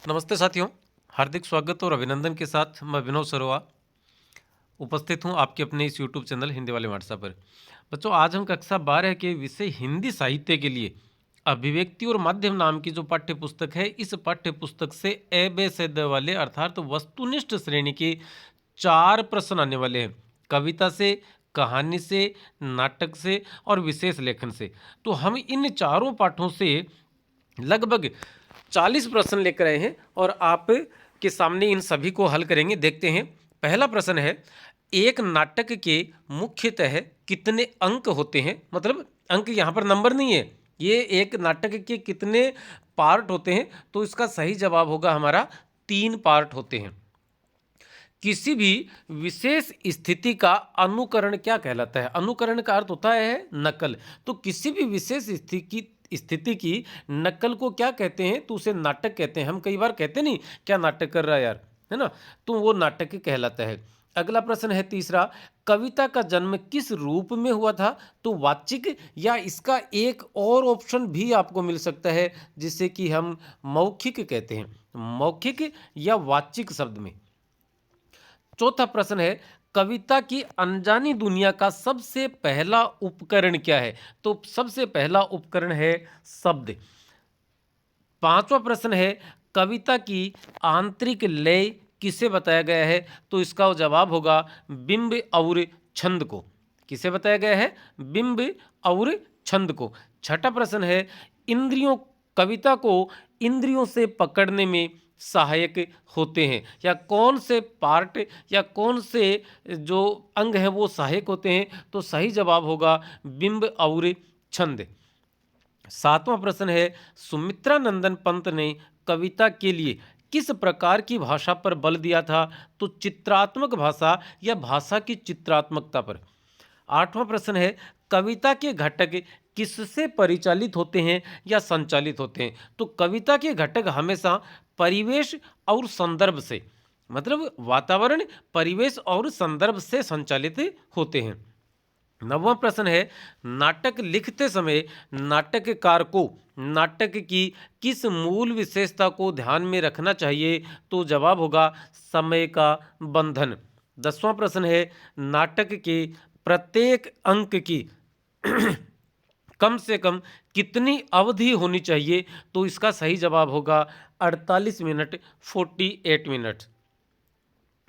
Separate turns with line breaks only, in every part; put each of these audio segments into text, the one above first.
नमस्ते साथियों, हार्दिक स्वागत और अभिनंदन के साथ मैं विनोद सरोवा उपस्थित हूँ आपके अपने इस यूट्यूब चैनल हिंदी वाले व्हाट्सएप पर। बच्चों, आज हम कक्षा 12 के विषय हिंदी साहित्य के लिए अभिव्यक्ति और माध्यम नाम की जो पाठ्य पुस्तक है, इस पाठ्य पुस्तक से ए बे से वाले अर्थात वस्तुनिष्ठ श्रेणी के 4 प्रश्न आने वाले हैं। कविता से, कहानी से, नाटक से और विशेष लेखन से। तो हम इन चारों पाठों से लगभग 40 प्रश्न लेकर आए हैं और आप के सामने इन सभी को हल करेंगे। देखते हैं। पहला प्रश्न है, एक नाटक के मुख्यतः कितने अंक होते हैं? मतलब अंक यहाँ पर नंबर नहीं है, ये एक नाटक के कितने पार्ट होते हैं? तो इसका सही जवाब होगा हमारा 3 पार्ट होते हैं। किसी भी विशेष स्थिति का अनुकरण क्या कहलाता है? अनुकरण का अर्थ होता है नकल। तो किसी भी विशेष स्थिति की नकल को क्या कहते हैं? तो उसे नाटक कहते हैं। हम कई बार कहते नहीं क्या नाटक कर रहा है यार, है ना? तो वो नाटक कहलाता है। अगला प्रश्न है तीसरा, कविता का जन्म किस रूप में हुआ था? तो वाचिक, या इसका एक और ऑप्शन भी आपको मिल सकता है जिसे कि हम मौखिक कहते हैं, मौखिक या वाचिक शब्द में। चौथा प्रश्न है, कविता की अनजानी दुनिया का सबसे पहला उपकरण क्या है? तो सबसे पहला उपकरण है शब्द। पांचवा प्रश्न है, कविता की आंतरिक लय किसे बताया गया है? तो इसका जवाब होगा बिंब और छंद को। किसे बताया गया है? बिंब और छंद को। छठा प्रश्न है, इंद्रियों कविता को इंद्रियों से पकड़ने में सहायक होते हैं, या कौन से पार्ट या कौन से जो अंग हैं वो सहायक होते हैं? तो सही जवाब होगा बिंब और छंद। सातवां प्रश्न है, सुमित्रा नंदन पंत ने कविता के लिए किस प्रकार की भाषा पर बल दिया था? तो चित्रात्मक भाषा या भाषा की चित्रात्मकता पर। आठवां प्रश्न है, कविता के घटक किससे परिचालित होते हैं या संचालित होते हैं? तो कविता के घटक हमेशा परिवेश और संदर्भ से, मतलब वातावरण, परिवेश और संदर्भ से संचालित होते हैं। नववां प्रश्न है, नाटक लिखते समय नाटककार को नाटक की किस मूल विशेषता को ध्यान में रखना चाहिए? तो जवाब होगा समय का बंधन। 10वां प्रश्न है, नाटक के प्रत्येक अंक की कम से कम कितनी अवधि होनी चाहिए? तो इसका सही जवाब होगा 48 मिनट, 48 मिनट।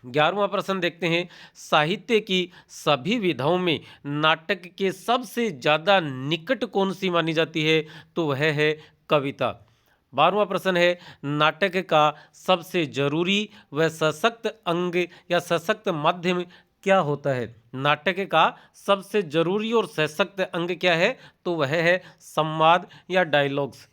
11वां प्रश्न देखते हैं, साहित्य की सभी विधाओं में नाटक के सबसे ज्यादा निकट कौन सी मानी जाती है? तो वह है कविता। 12वां प्रश्न है, नाटक का सबसे जरूरी व सशक्त अंग या सशक्त माध्यम क्या होता है? नाटक का सबसे जरूरी और सशक्त अंग क्या है? तो वह है संवाद या डायलॉग्स।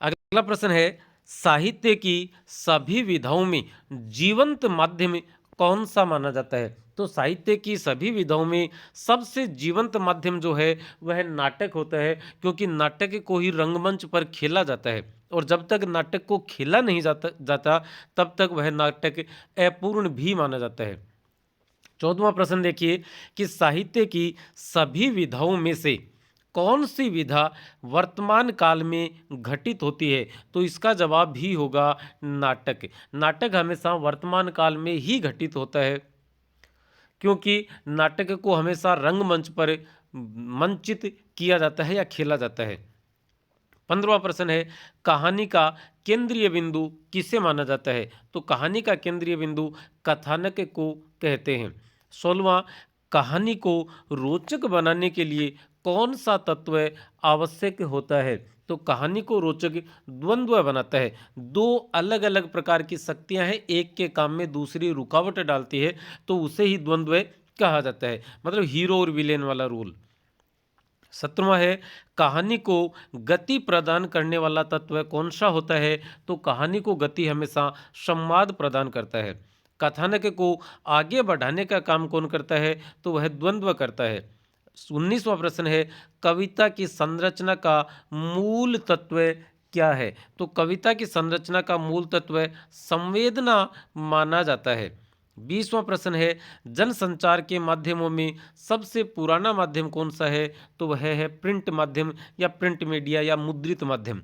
अगला प्रश्न है, साहित्य की सभी विधाओं में जीवंत माध्यम कौन सा माना जाता है? तो साहित्य की सभी विधाओं में सबसे जीवंत माध्यम जो है वह नाटक होता है, क्योंकि नाटक को ही रंगमंच पर खेला जाता है और जब तक नाटक को खेला नहीं जाता तब तक वह नाटक अपूर्ण भी माना जाता है। 14वां प्रश्न देखिए कि साहित्य की सभी विधाओं में से कौन सी विधा वर्तमान काल में घटित होती है? तो इसका जवाब भी होगा नाटक। नाटक हमेशा वर्तमान काल में ही घटित होता है, क्योंकि नाटक को हमेशा रंगमंच पर मंचित किया जाता है या खेला जाता है। 15वां प्रश्न है, कहानी का केंद्रीय बिंदु किसे माना जाता है? तो कहानी का केंद्रीय बिंदु कथानक को कहते हैं। 16वां, कहानी को रोचक बनाने के लिए कौन सा तत्व आवश्यक होता है? तो कहानी को रोचक द्वंद्व बनाता है। दो अलग अलग प्रकार की शक्तियां हैं, एक के काम में दूसरी रुकावट डालती है, तो उसे ही द्वंद्व कहा जाता है, मतलब हीरो और विलेन वाला रोल। 17वां है, कहानी को गति प्रदान करने वाला तत्व कौन सा होता है? तो कहानी को गति हमेशा संवाद प्रदान करता है। कथानक को आगे बढ़ाने का काम कौन करता है? तो वह द्वंद्व करता है। 19वां प्रश्न है, कविता की संरचना का मूल तत्व क्या है? तो कविता की संरचना का मूल तत्व संवेदना माना जाता है। 20वां प्रश्न है, जनसंचार के माध्यमों में सबसे पुराना माध्यम कौन सा है? तो वह है प्रिंट माध्यम या प्रिंट मीडिया या मुद्रित माध्यम।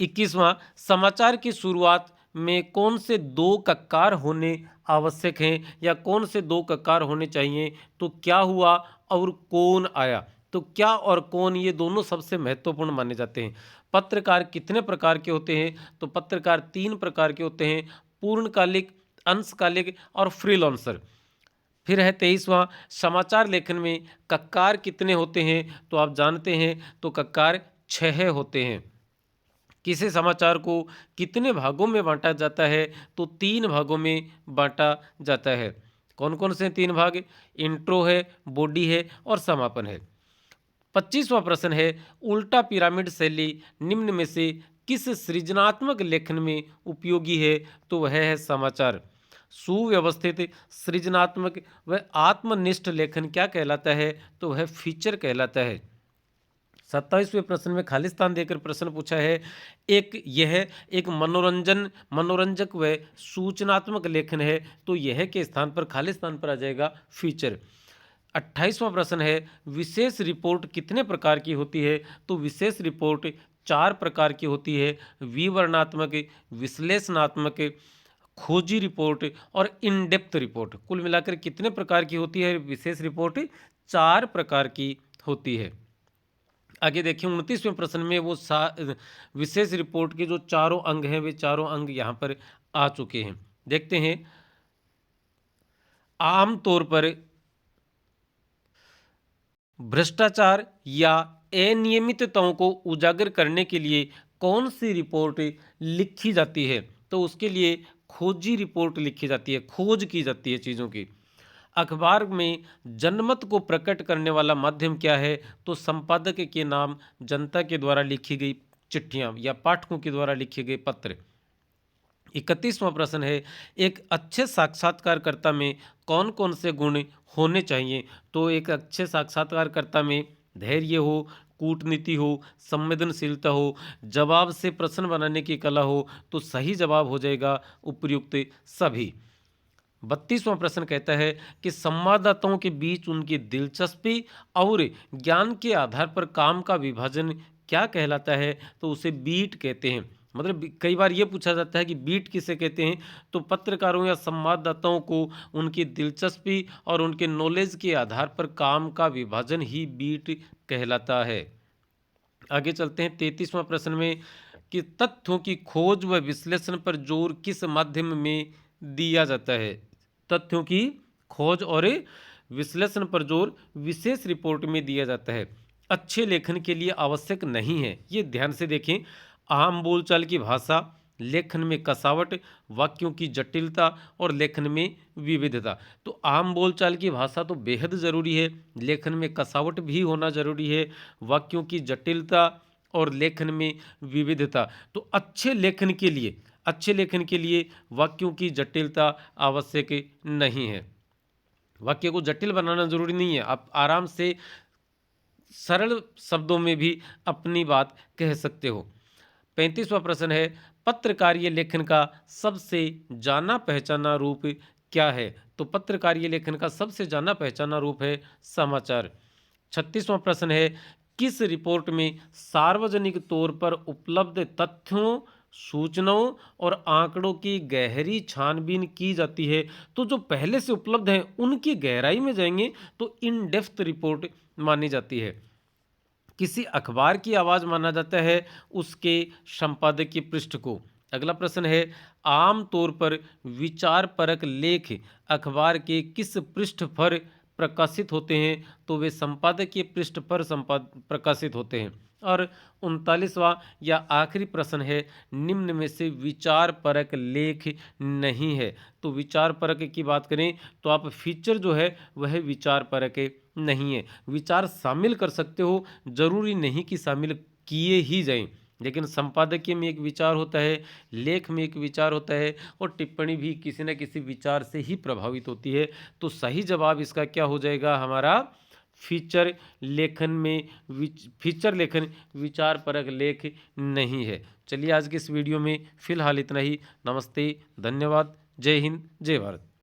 21वां, समाचार की शुरुआत में कौन से दो ककार होने आवश्यक हैं या कौन से दो ककार होने चाहिए? तो क्या हुआ और कौन आया। तो क्या और कौन ये दोनों सबसे महत्वपूर्ण माने जाते हैं। पत्रकार कितने प्रकार के होते हैं? तो पत्रकार 3 प्रकार के होते हैं, पूर्णकालिक, अंशकालिक और फ्रीलांसर। फिर है 23वां, समाचार लेखन में कक्कार कितने होते हैं? तो आप जानते हैं तो कक्कार 6 होते हैं। किसी समाचार को कितने भागों में बांटा जाता है? तो 3 भागों में बांटा जाता है। कौन कौन से 3 भाग? इंट्रो है, बॉडी है और समापन है। 25वां प्रश्न है, उल्टा पिरामिड शैली निम्न में से किस सृजनात्मक लेखन में उपयोगी है? तो वह है समाचार। सुव्यवस्थित, सृजनात्मक व आत्मनिष्ठ लेखन क्या कहलाता है? तो वह फीचर कहलाता है। 27वें प्रश्न में खालिस्तान देकर प्रश्न पूछा है, यह एक मनोरंजक व सूचनात्मक लेखन है, तो यह के स्थान पर खालिस्तान पर आ जाएगा फीचर। 28वां प्रश्न है, विशेष रिपोर्ट कितने प्रकार की होती है? तो विशेष रिपोर्ट 4 प्रकार की होती है, विवरणात्मक, विश्लेषणात्मक, खोजी रिपोर्ट और इन डेप्थ रिपोर्ट। कुल मिलाकर कितने प्रकार की होती है विशेष रिपोर्ट? 4 प्रकार की होती है। आगे देखिए 29वें प्रश्न में वो विशेष रिपोर्ट के जो चारों अंग हैं वे चारों अंग यहाँ पर आ चुके हैं। देखते हैं, आमतौर पर भ्रष्टाचार या अनियमितताओं को उजागर करने के लिए कौन सी रिपोर्ट लिखी जाती है? तो उसके लिए खोजी रिपोर्ट लिखी जाती है, खोज की जाती है चीज़ों की। अखबार में जनमत को प्रकट करने वाला माध्यम क्या है? तो संपादक के नाम, जनता के द्वारा लिखी गई चिट्ठियां या पाठकों के द्वारा लिखे गए पत्र। 31वां प्रश्न है, एक अच्छे साक्षात्कारकर्ता में कौन कौन से गुण होने चाहिए? तो एक अच्छे साक्षात्कारकर्ता में धैर्य हो, कूटनीति हो, संवेदनशीलता हो, जवाब से प्रश्न बनाने की कला हो। तो सही जवाब हो जाएगा उपयुक्त सभी। 32वां प्रश्न कहता है कि संवाददाताओं के बीच उनकी दिलचस्पी और ज्ञान के आधार पर काम का विभाजन क्या कहलाता है? तो उसे बीट कहते हैं। मतलब कई बार ये पूछा जाता है कि बीट किसे कहते हैं? तो पत्रकारों या संवाददाताओं को उनकी दिलचस्पी और उनके नॉलेज के आधार पर काम का विभाजन ही बीट कहलाता है। आगे चलते हैं 33वां प्रश्न में कि तथ्यों की खोज व विश्लेषण पर जोर किस माध्यम में दिया जाता है? तथ्यों की खोज और विश्लेषण पर जोर विशेष रिपोर्ट में दिया जाता है। अच्छे लेखन के लिए आवश्यक नहीं है, ये ध्यान से देखें, आम बोलचाल की भाषा, लेखन में कसावट, वाक्यों की जटिलता और लेखन में विविधता। तो आम बोलचाल की भाषा तो बेहद ज़रूरी है, लेखन में कसावट भी होना ज़रूरी है, वाक्यों की जटिलता और लेखन में विविधता। तो अच्छे लेखन के लिए वाक्यों की जटिलता आवश्यक नहीं है। वाक्य को जटिल बनाना जरूरी नहीं है, आप आराम से सरल शब्दों में भी अपनी बात कह सकते हो। 35वां प्रश्न है, पत्रकारीय लेखन का सबसे जाना पहचाना रूप क्या है? तो पत्रकारीय लेखन का सबसे जाना पहचाना रूप है समाचार। 36वां प्रश्न है, किस रिपोर्ट में सार्वजनिक तौर पर उपलब्ध तथ्यों, सूचनाओं और आंकड़ों की गहरी छानबीन की जाती है? तो जो पहले से उपलब्ध हैं उनकी गहराई में जाएंगे तो इन डेप्थ रिपोर्ट मानी जाती है। किसी अखबार की आवाज़ माना जाता है उसके संपादकीय पृष्ठ को। अगला प्रश्न है, आम तौर पर विचार परक लेख अखबार के किस पृष्ठ पर प्रकाशित होते हैं? तो वे संपादकीय पृष्ठ पर प्रकाशित होते हैं। और 39वां या आखिरी प्रश्न है, निम्न में से विचार परक लेख नहीं है। तो विचार परक की बात करें तो आप फीचर जो है वह विचार परक नहीं है। विचार शामिल कर सकते हो, जरूरी नहीं कि शामिल किए ही जाएं, लेकिन संपादकीय में एक विचार होता है, लेख में एक विचार होता है और टिप्पणी भी किसी न किसी विचार से ही प्रभावित होती है। तो सही जवाब इसका क्या हो जाएगा हमारा? फीचर लेखन विचार परक लेख नहीं है। चलिए आज के इस वीडियो में फिलहाल इतना ही। नमस्ते, धन्यवाद, जय हिंद, जय भारत।